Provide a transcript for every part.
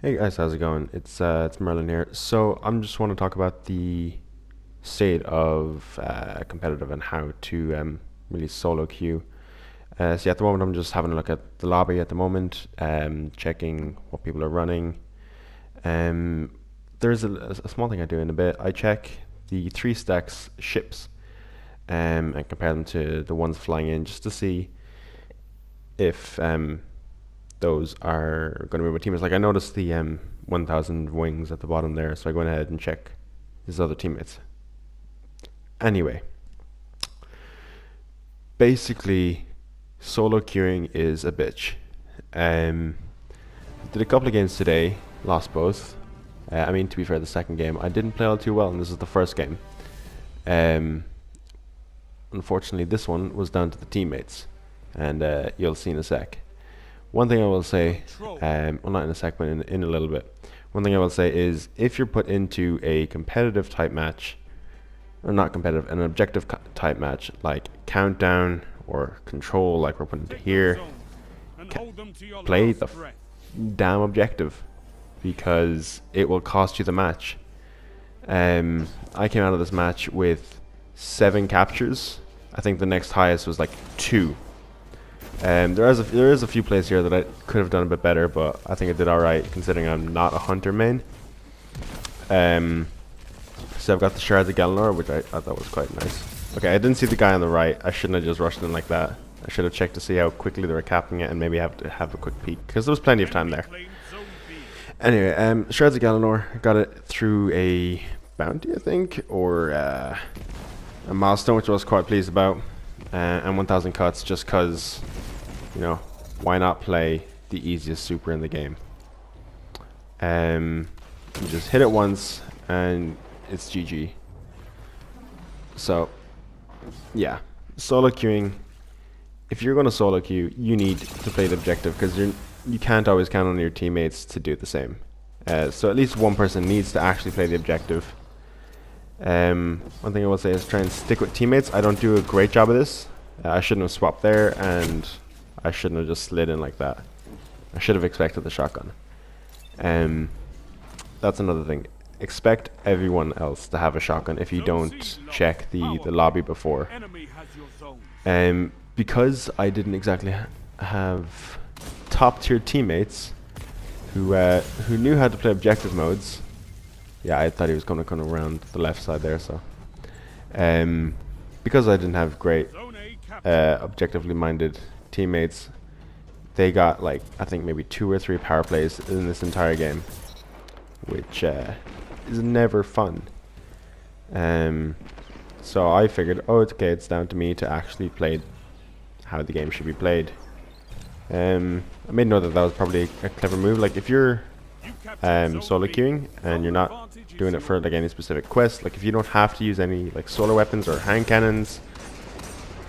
Hey guys, how's it going? It's Merlin here. So I'm just want to talk about the state of competitive and how to really solo queue. So at the moment I'm just having a look at the lobby at the moment, checking what people are running. Um, there's a small thing I do in a bit. I check the three stacks ships and compare them to the ones flying in just to see if those are going to be my teammates. Like I noticed the 1,000 wings at the bottom there, so I go ahead and check his other teammates. Anyway, basically, solo queuing is a bitch. Um, did a couple of games today, lost both. I mean, to be fair, the second game I didn't play all too well, and this is the first game. Um, Unfortunately, this one was down to the teammates, and you'll see in a sec. One thing I will say, well, not in a sec, but in a little bit. One thing I will say is if you're put into a competitive type match, or not competitive, an objective type match, like countdown or control, like we're put into here, play the damn objective because it will cost you the match. I came out of this match with 7 captures. I think the next highest was like 2. There is a few plays here that I could have done a bit better, but I think I did alright considering I'm not a hunter main. So I've got the Shards of Galanor, which I thought was quite nice. Okay, I didn't see the guy on the right. I shouldn't have just rushed in like that. I should have checked to see how quickly they were capping it and maybe have to have a quick peek because there was plenty of time there. Anyway, Shards of Galanor, got it through a bounty, I think, or a milestone, which I was quite pleased about, and 1,000 cuts just because, you know, why not play the easiest super in the game? You just hit it once and it's GG. So, yeah, solo queuing. If you're going to solo queue, you need to play the objective because you can't always count on your teammates to do the same. So at least one person needs to actually play the objective. One thing I will say is try and stick with teammates. I don't do a great job of this. I shouldn't have swapped there, and I shouldn't have just slid in like that. I should have expected the shotgun. That's another thing. Expect everyone else to have a shotgun if you don't check the lobby before. Because I didn't exactly have top tier teammates who knew how to play objective modes. Yeah, I thought he was going to come around the left side there. So, because I didn't have great objectively minded teammates, they got like I think maybe 2 or 3 power plays in this entire game, which is never fun. So I figured, oh, it's okay, it's down to me to actually play how the game should be played. I made note that that was probably a clever move. Like if you're solo queuing and you're not doing it for like any specific quest, like if you don't have to use any like solar weapons or hand cannons,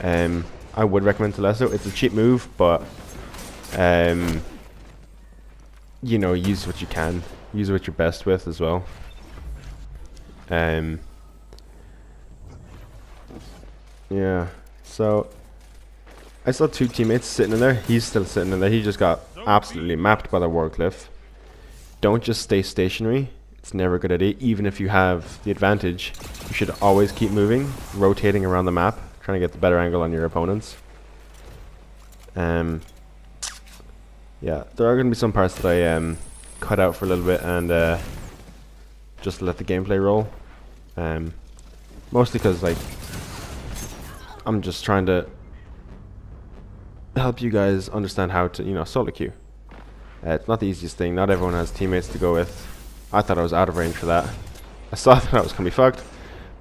I would recommend Telesto. It's a cheap move, but you know, use what you can, use what you're best with as well. Yeah, so I saw 2 teammates sitting in there. He's still sitting in there. He just got absolutely mapped by the Warcliff. Don't just stay stationary. It's never a good idea. Even if you have the advantage, you should always keep moving, rotating around the map, trying to get the better angle on your opponents. Yeah, there are going to be some parts that I cut out for a little bit and just let the gameplay roll. Mostly because like I'm just trying to help you guys understand how to, you know, solo queue. It's not the easiest thing. Not everyone has teammates to go with. I thought I was out of range for that. I saw that I was going to be fucked.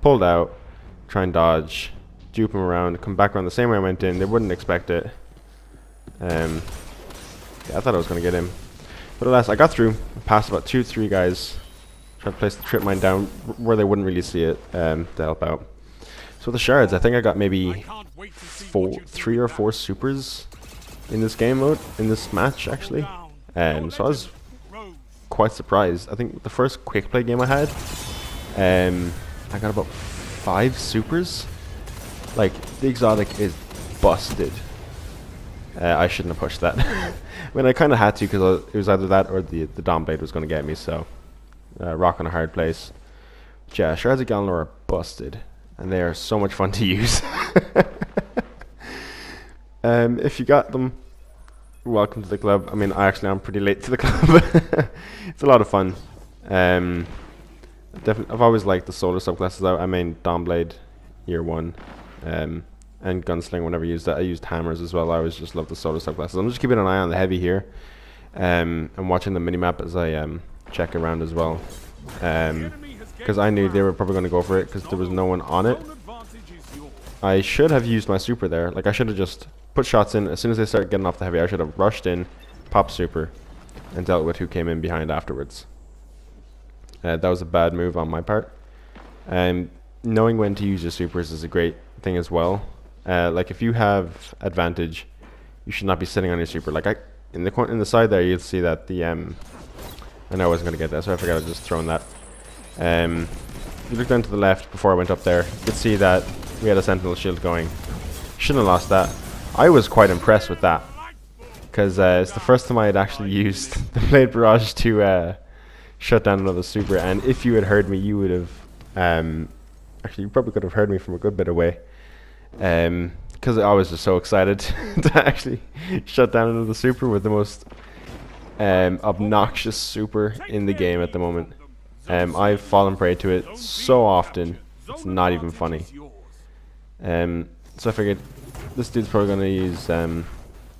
Pulled out. Try and dodge. Dupe them around. Come back around the same way I went in. They wouldn't expect it. Yeah, I thought I was going to get him. But alas, I got through. I passed about 2-3 guys. Tried to place the trip mine down where they wouldn't really see it to help out. So the shards, I think I got maybe 3 or 4 supers in this game mode, in this match actually. So I was quite surprised. I think the first quick play game I had, I got about 5 supers. Like the exotic is busted. I shouldn't have pushed that. I mean, I kind of had to because it was either that or the Dawn Blade was going to get me, so rock on a hard place. But yeah, Shards of Galanor are busted, and they are so much fun to use. If you got them, welcome to the club. I mean, I'm pretty late to the club. It's a lot of fun. I've always liked the solar subclasses out. I mean, Dawnblade, year 1, and Gunsling whenever I used that. I used hammers as well. I always just love the solar subclasses. I'm just keeping an eye on the heavy here, and watching the minimap as I check around as well. Because I knew they were probably going to go for it because there was no one on it. I should have used my super there. Like, I should have just put shots in. As soon as they start getting off the heavy, I should have rushed in, popped super, and dealt with who came in behind afterwards. That was a bad move on my part. Knowing when to use your supers is a great thing as well. Like, if you have advantage, you should not be sitting on your super. Like, in the side there, you'll see that the I know I wasn't going to get that, so I forgot I was just throwing that. You look down to the left before I went up there, you could see that we had a sentinel shield going. Shouldn't have lost that. I was quite impressed with that, because it's the first time I had actually used the Blade Barrage to shut down another super, and if you had heard me, you would have actually, you probably could have heard me from a good bit away, because I was just so excited to actually shut down another super with the most obnoxious super in the game at the moment. I've fallen prey to it so often, it's not even funny. So I figured this dude's probably going to use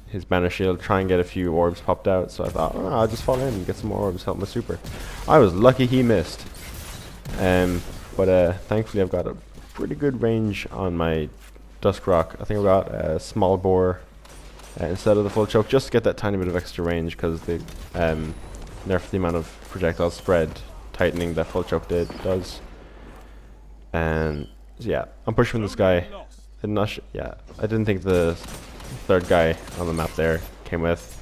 his banner shield, try and get a few orbs popped out. So I thought, oh, I'll just fall in and get some more orbs, help my super. I was lucky he missed. But thankfully I've got a pretty good range on my Dusk Rock. I think I've got a small bore instead of the full choke, just to get that tiny bit of extra range, because they nerf the amount of projectile spread tightening that full choke does. And so yeah, I'm pushing this guy. I didn't think the third guy on the map there came with,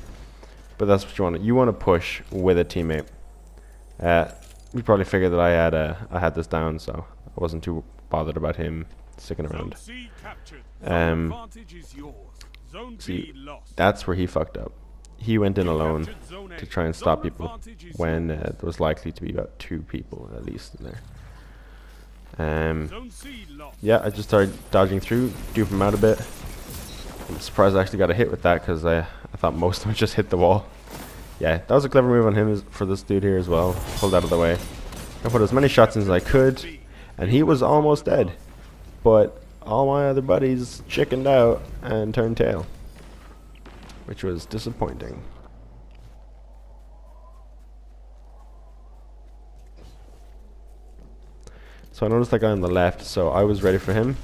but that's what you want. You want to push with a teammate. You probably figured that I had this down, so I wasn't too bothered about him sticking around. See, that's where he fucked up. He went in alone to try and stop people when there was likely to be about 2 people at least in there. Yeah, I just started dodging through, dupe him out a bit. I'm surprised I actually got a hit with that, because I thought most of them just hit the wall. Yeah, that was a clever move on him for this dude here as well. Pulled out of the way. I put as many shots in as I could, and he was almost dead. But all my other buddies chickened out and turned tail, which was disappointing. So I noticed that guy on the left, so I was ready for him.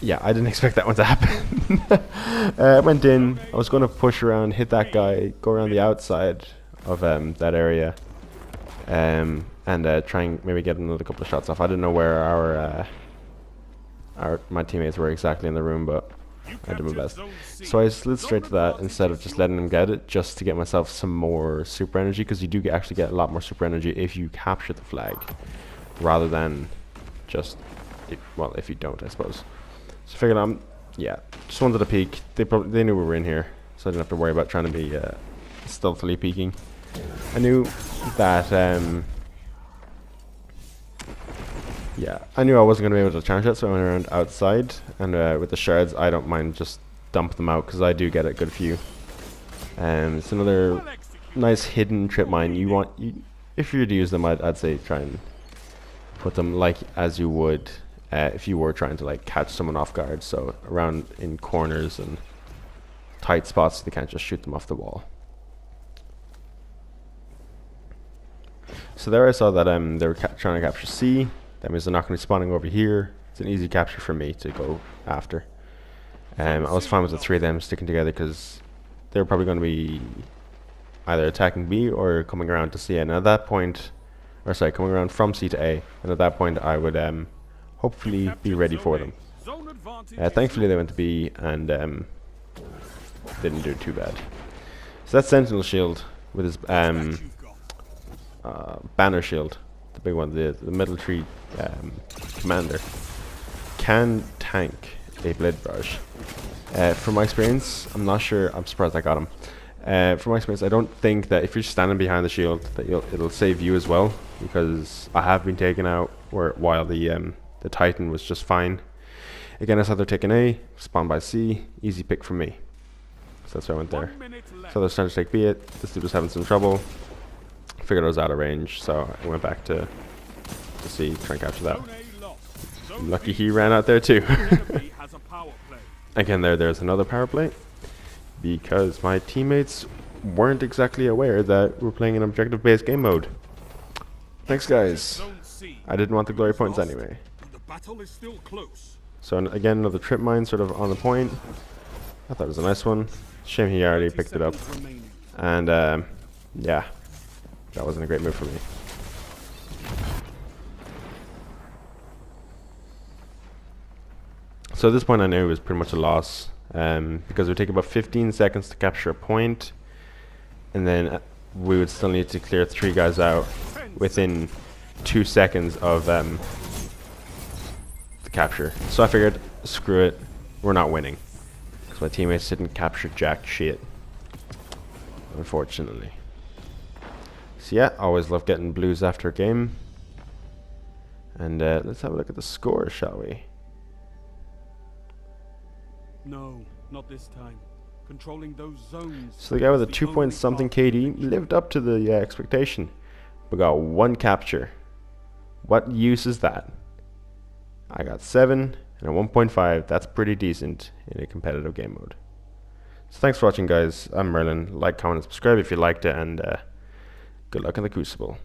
Yeah, I didn't expect that one to happen. I went in, I was going to push around, hit that guy, go around the outside of that area, and try and maybe get another couple of shots off. I didn't know where my teammates were exactly in the room, but I did my best. So I slid straight to that instead of just letting them get it, just to get myself some more super energy, because you do actually get a lot more super energy if you capture the flag, rather than just, if you don't, I suppose. So I figured just wanted to peek. They knew we were in here, so I didn't have to worry about trying to be stealthily peeking. I knew that, I knew I wasn't going to be able to challenge that, so I went around outside, and with the shards, I don't mind just dump them out, because I do get a good few. It's another nice hidden trip mine. If you were to use them, I'd say try and put them like as you would if you were trying to like catch someone off guard, so around in corners and tight spots, so they can't just shoot them off the wall. So there I saw that they were trying to capture C. That means they're not going to be spawning over here. It's an easy capture for me to go after. I was fine with the 3 of them sticking together, because they're probably going to be either attacking B or coming around to C. And at that point, coming around from C to A. And at that point, I would hopefully be ready for them. Thankfully, they went to B and didn't do too bad. So that Sentinel shield with his banner shield, the big one, the military commander, can tank a Blade Barrage. From my experience, I'm not sure. I'm surprised I got him. From my experience, I don't think that if you're standing behind the shield, that it'll save you as well, because I have been taken out while the Titan was just fine. Again, I saw they're taking A, spawn by C, easy pick for me. So that's why I went there. So they're starting to take B it. This dude was having some trouble. Figured I was out of range, so I went back to C, try and capture that. Lucky he ran out there too. Again, there's another power play, because my teammates weren't exactly aware that we're playing an objective-based game mode. Thanks, guys. I didn't want the glory points anyway. So again, another trip mine sort of on the point. I thought it was a nice one. Shame he already picked it up. And yeah, that wasn't a great move for me. So at this point I knew it was pretty much a loss, because it would take about 15 seconds to capture a point, and then we would still need to clear 3 guys out within 2 seconds of the capture. So I figured, screw it, we're not winning, because my teammates didn't capture jack shit, unfortunately. So yeah, always love getting blues after a game. And let's have a look at the score, shall we? No, not this time. Controlling those zones. So the guy with a 2 point something KD lived up to the expectation, but got 1 capture. What use is that? I got 7 and a 1.5. That's pretty decent in a competitive game mode. So thanks for watching, guys. I'm Merlin. Like, comment, and subscribe if you liked it, and good luck in the Crucible.